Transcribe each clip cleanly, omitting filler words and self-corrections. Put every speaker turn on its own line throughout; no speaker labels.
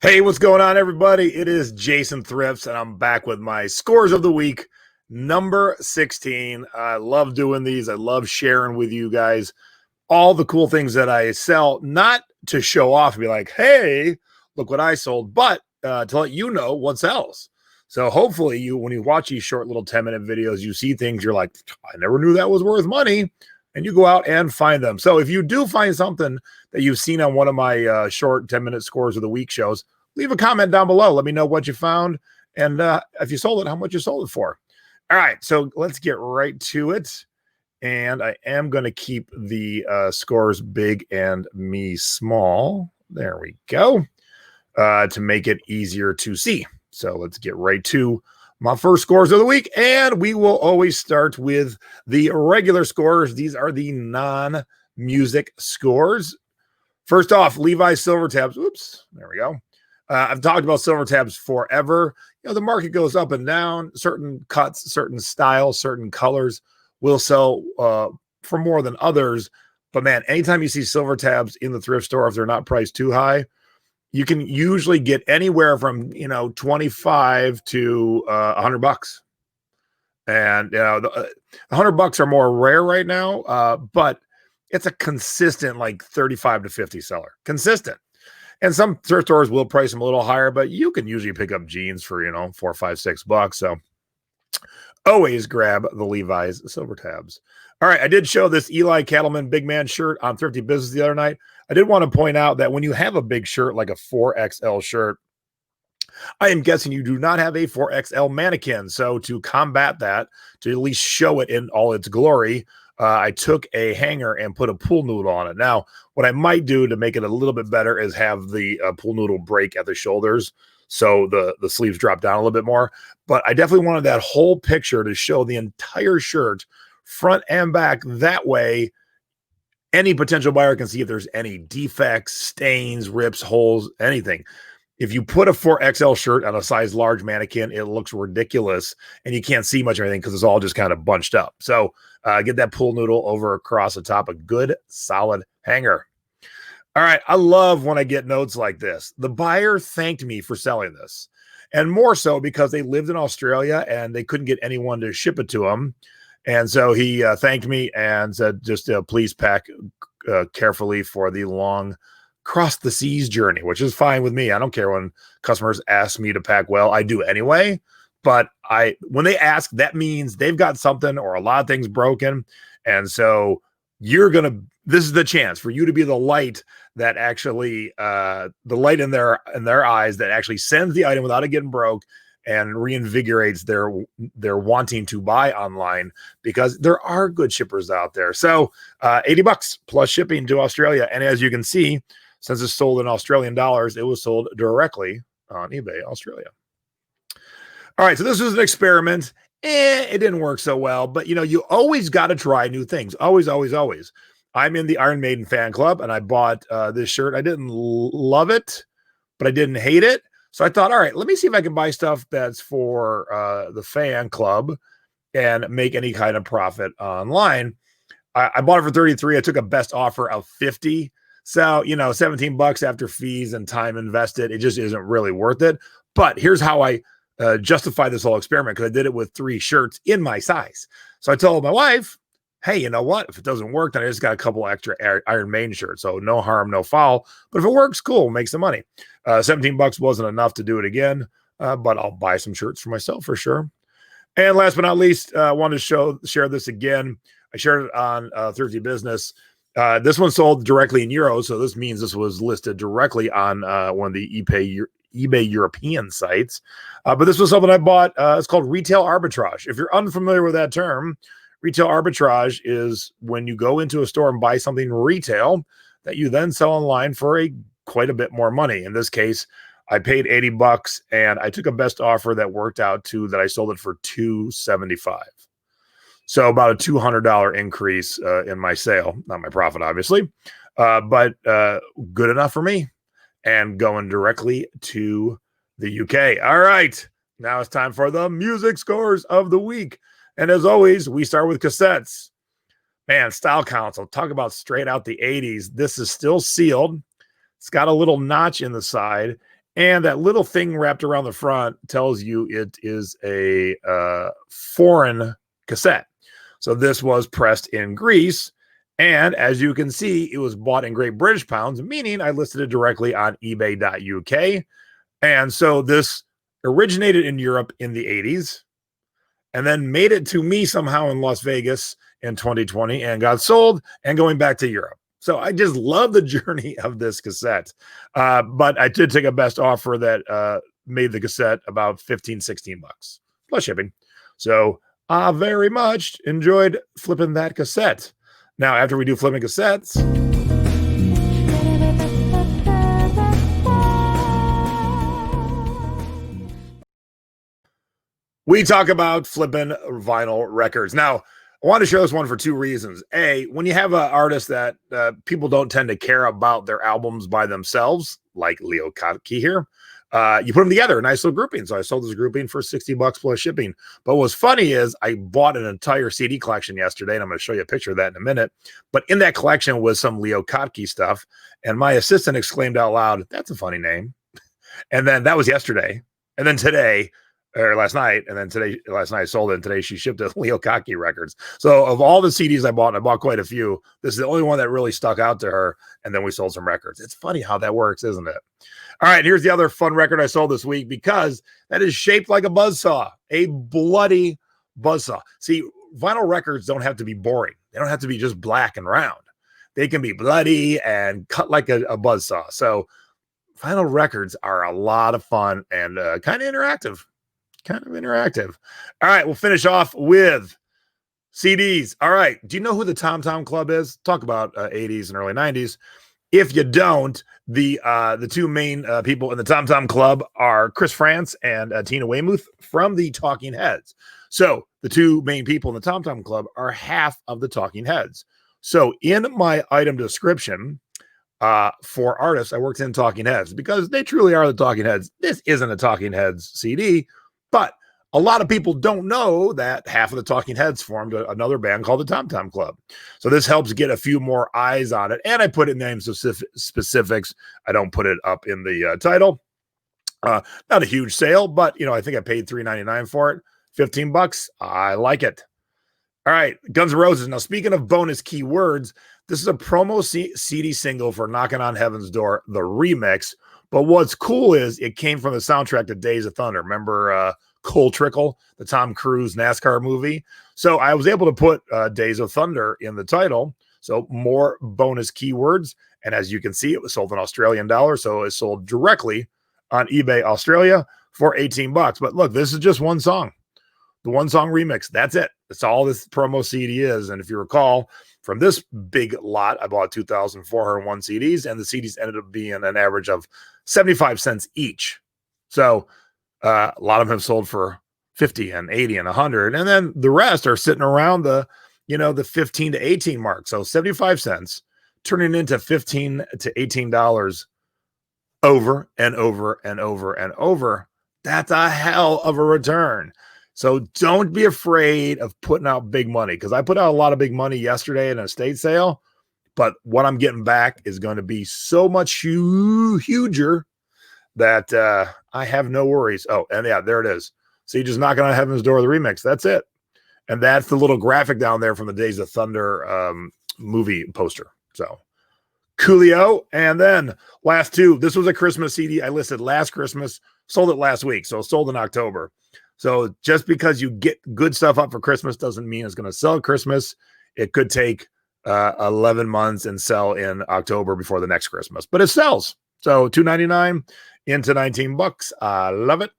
Hey, what's going on, everybody? It is Jason Thrifts, and I'm back with my scores of the week, number 16. I love doing these. I love sharing with you guys all the cool things that I sell, not to show off and be like, hey, look what I sold, but to let you know what sells. So hopefully when you watch these short little 10-minute videos, you see things you're like, I never knew that was worth money. And you go out and find them. So if you do find something that you've seen on one of my short 10-minute scores of the week shows, leave a comment down below. Let me know what you found. And if you sold it, how much you sold it for. All right, so let's get right to it. And I am going to keep the scores big and me small. There we go. To make it easier to see. So let's get right to my first scores of the week. And we will always start with the regular scores. These are the non-music scores. First off, Levi's Silvertabs. Oops, there we go. I've talked about Silvertabs forever. You know, the market goes up and down. Certain cuts, certain styles, certain colors will sell for more than others. But man, anytime you see Silvertabs in the thrift store, if they're not priced too high, you can usually get anywhere from 25 to $100. And the $100 are more rare right now, but it's a consistent like 35 to 50 seller, consistent. And some thrift stores will price them a little higher, but you can usually pick up jeans for, $4, $5, $6. So always grab the Levi's Silvertabs. All right. I did show this Ely Cattleman big man shirt on Thrifty Business the other night. I did want to point out that when you have a big shirt, like a 4XL shirt, I am guessing you do not have a 4XL mannequin. So to combat that, to at least show it in all its glory, I took a hanger and put a pool noodle on it. Now, what I might do to make it a little bit better is have the pool noodle break at the shoulders, so the sleeves drop down a little bit more. But I definitely wanted that whole picture to show the entire shirt, front and back. That way, any potential buyer can see if there's any defects, stains, rips, holes, anything. If you put a 4XL shirt on a size large mannequin, it looks ridiculous and you can't see much of anything because it's all just kind of bunched up. So get that pool noodle over across the top, a good solid hanger. All right. I love when I get notes like this. The buyer thanked me for selling this, and more so because they lived in Australia and they couldn't get anyone to ship it to them. And so he thanked me and said, just please pack carefully for the long cross the seas journey, which is fine with me. I don't care when customers ask me to pack well. I do anyway. But when they ask, that means they've got something or a lot of things broken. And so this is the chance for you to be the light that actually, the light in their eyes that actually sends the item without it getting broke and reinvigorates their wanting to buy online, because there are good shippers out there. So $80 plus shipping to Australia. And as you can see, since it's sold in Australian dollars, it was sold directly on eBay Australia. All right, so this was an experiment. It didn't work so well, but you always got to try new things. Always, always, always. I'm in the Iron Maiden fan club, and I bought this shirt. I didn't love it, but I didn't hate it. So I thought, all right, let me see if I can buy stuff that's for the fan club and make any kind of profit online. I bought it for 33. I took a best offer of 50. So, $17 after fees and time invested, it just isn't really worth it. But here's how I justify this whole experiment, because I did it with 3 shirts in my size. So I told my wife, hey, you know what? If it doesn't work, then I just got a couple extra Iron Maiden shirts. So no harm, no foul. But if it works, cool, make some money. $17 wasn't enough to do it again, but I'll buy some shirts for myself for sure. And last but not least, I wanted to share this again. I shared it on Thrifty Business. This one sold directly in euros, so this means this was listed directly on one of the eBay European sites. But this was something I bought. It's called retail arbitrage. If you're unfamiliar with that term, retail arbitrage is when you go into a store and buy something retail that you then sell online for quite a bit more money. In this case, I paid $80 and I took a best offer that worked out to that I sold it for $275. So about a $200 increase in my sale, not my profit, obviously, but good enough for me, and going directly to the UK. All right, now it's time for the music scores of the week. And as always, we start with cassettes. Man, Style Council, talk about straight out the 80s. This is still sealed. It's got a little notch in the side, And that little thing wrapped around the front tells you it is a foreign cassette. So this was pressed in Greece. And as you can see, it was bought in Great British pounds, meaning I listed it directly on ebay.uk. And so this originated in Europe in the 80s and then made it to me somehow in Las Vegas in 2020 and got sold and going back to Europe. So I just love the journey of this cassette. But I did take a best offer that made the cassette about 15, 16 bucks plus shipping. So I very much enjoyed flipping that cassette. Now, after we do flipping cassettes, we talk about flipping vinyl records. Now, I want to show this one for two reasons. A, when you have an artist that people don't tend to care about their albums by themselves, like Leo Kottke here, you put them together, a nice little grouping. So I sold this grouping for 60 bucks plus shipping. But what's funny is I bought an entire CD collection yesterday, and I'm going to show you a picture of that in a minute. But in that collection was some Leo Kottke stuff, and my assistant exclaimed out loud, "That's a funny name." And then that was yesterday. And then today, or last night, and then last night I sold it, and today she shipped it Leo Kottke records. So of all the CDs I bought, and I bought quite a few, this is the only one that really stuck out to her, and then we sold some records. It's funny how that works, isn't it? All right, here's the other fun record I sold this week, because that is shaped like a buzzsaw, a bloody buzzsaw. See, vinyl records don't have to be boring. They don't have to be just black and round. They can be bloody and cut like a buzzsaw. So vinyl records are a lot of fun and kind of interactive. All right, we'll finish off with CDs. All right, do you know who the Tom Tom Club is? Talk about 80s and early 90s. If you don't, the two main people in the Tom Tom Club are Chris France and Tina Weymouth from the Talking Heads. So the two main people in the Tom Tom Club are half of the Talking Heads. So in my item description for artists, I worked in Talking Heads because they truly are the Talking Heads. This isn't a Talking Heads CD, but a lot of people don't know that half of the Talking Heads formed another band called the Tom Tom Club. So this helps get a few more eyes on it. And I put in name specifics. I don't put it up in the title. Not a huge sale, but I think I paid $3.99 for it. 15 bucks. I like it. All right, Guns N' Roses. Now, speaking of bonus keywords, this is a promo CD single for Knocking on Heaven's Door, the remix. But what's cool is it came from the soundtrack to Days of Thunder. Remember Coal Trickle, the Tom Cruise NASCAR movie? So I was able to put Days of Thunder in the title. So more bonus keywords. And as you can see, it was sold in Australian dollars. So it sold directly on eBay Australia for 18 bucks. But look, this is just one song. The one song remix. That's it. That's all this promo CD is. And if you recall, from this big lot, I bought 2,401 CDs, and the CDs ended up being an average of 75 cents each. So a lot of them have sold for 50 and 80 and 100. And then the rest are sitting around the 15 to 18 mark. So 75 cents turning into $15 to $18 over and over and over and over. That's a hell of a return. So don't be afraid of putting out big money, because I put out a lot of big money yesterday in an estate sale, but what I'm getting back is going to be so much huger that I have no worries. Oh, and yeah, there it is. So you just Knocking on Heaven's Door, the remix. That's it. And that's the little graphic down there from the Days of Thunder movie poster. So coolio. And then last two. This was a Christmas CD I listed last Christmas, sold it last week. So sold in October. So just because you get good stuff up for Christmas doesn't mean it's going to sell at Christmas. It could take 11 months and sell in October before the next Christmas, but it sells. So $2.99 into 19 bucks. I love it.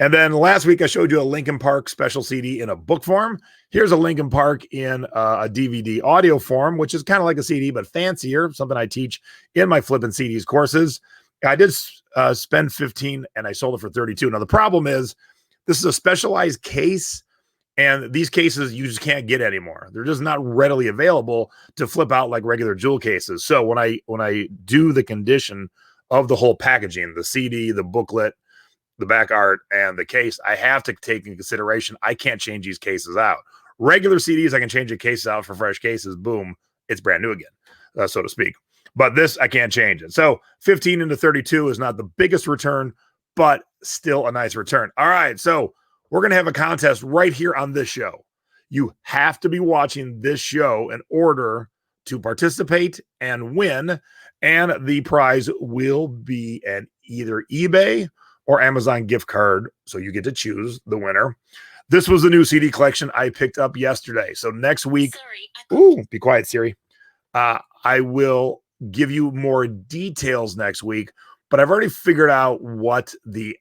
And then last week I showed you a Linkin Park special CD in a book form. Here's a Linkin Park in a DVD audio form, which is kind of like a CD, but fancier, something I teach in my Flippin' CDs courses. I did spend 15 and I sold it for 32. Now the problem is, this is a specialized case, and these cases you just can't get anymore. They're just not readily available to flip out like regular jewel cases. So when I do the condition of the whole packaging, the CD, the booklet, the back art, and the case, I have to take into consideration I can't change these cases out. Regular CDs, I can change the cases out for fresh cases. Boom, it's brand new again, so to speak. But this, I can't change it. So 15 into 32 is not the biggest return, but still a nice return. All right, so we're going to have a contest right here on this show. You have to be watching this show in order to participate and win. And the prize will be an either eBay or Amazon gift card. So you get to choose the winner. This was the new CD collection I picked up yesterday. So next week, be quiet, Siri. I will give you more details next week, but I've already figured out what the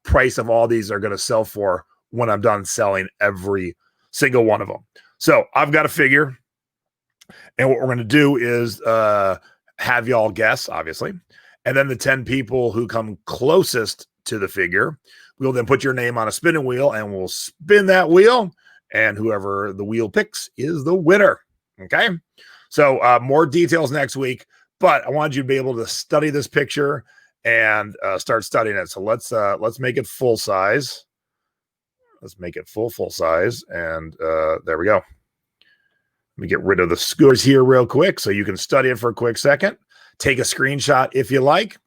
price of all these are going to sell for when I'm done selling every single one of them. So I've got a figure, and what we're going to do is have y'all guess, obviously, and then the 10 people who come closest to the figure, we'll then put your name on a spinning wheel, and we'll spin that wheel, and whoever the wheel picks is the winner. Okay? So more details next week, but I wanted you to be able to study this picture and start studying it. So let's make it full size. Let's make it full size, and there we go. Let me get rid of the scores here real quick so you can study it for a quick second. Take a screenshot if you like,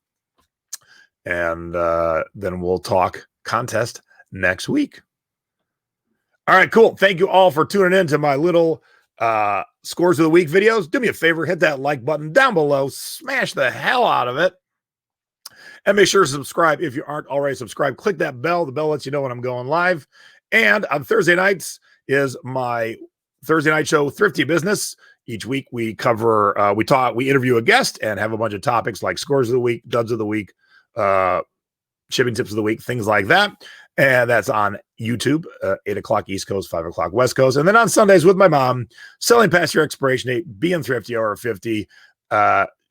and then we'll talk contest next week. All right, cool. Thank you all for tuning in to my little scores of the week videos. Do me a favor, hit that like button down below, smash the hell out of it, and make sure to subscribe if you aren't already subscribed. Click that bell. The bell lets you know when I'm going live. And on Thursday nights is my Thursday night show, Thrifty Business. Each week we cover, we interview a guest and have a bunch of topics like scores of the week, duds of the week, shipping tips of the week, things like that. And that's on YouTube, 8 o'clock East Coast, 5 o'clock West Coast. And then on Sundays with my mom, selling past your expiration date, being thrifty over 50,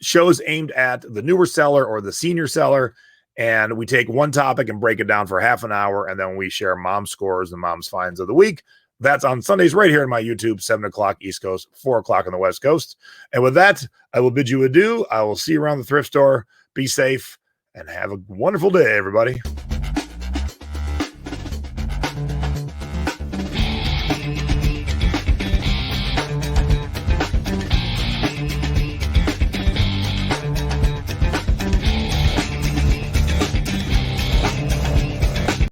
shows aimed at the newer seller or the senior seller. And we take one topic and break it down for half an hour. And then we share mom's scores and mom's finds of the week. That's on Sundays right here in my YouTube, 7 o'clock East Coast, 4 o'clock on the West Coast. And with that, I will bid you adieu. I will see you around the thrift store. Be safe and have a wonderful day, everybody.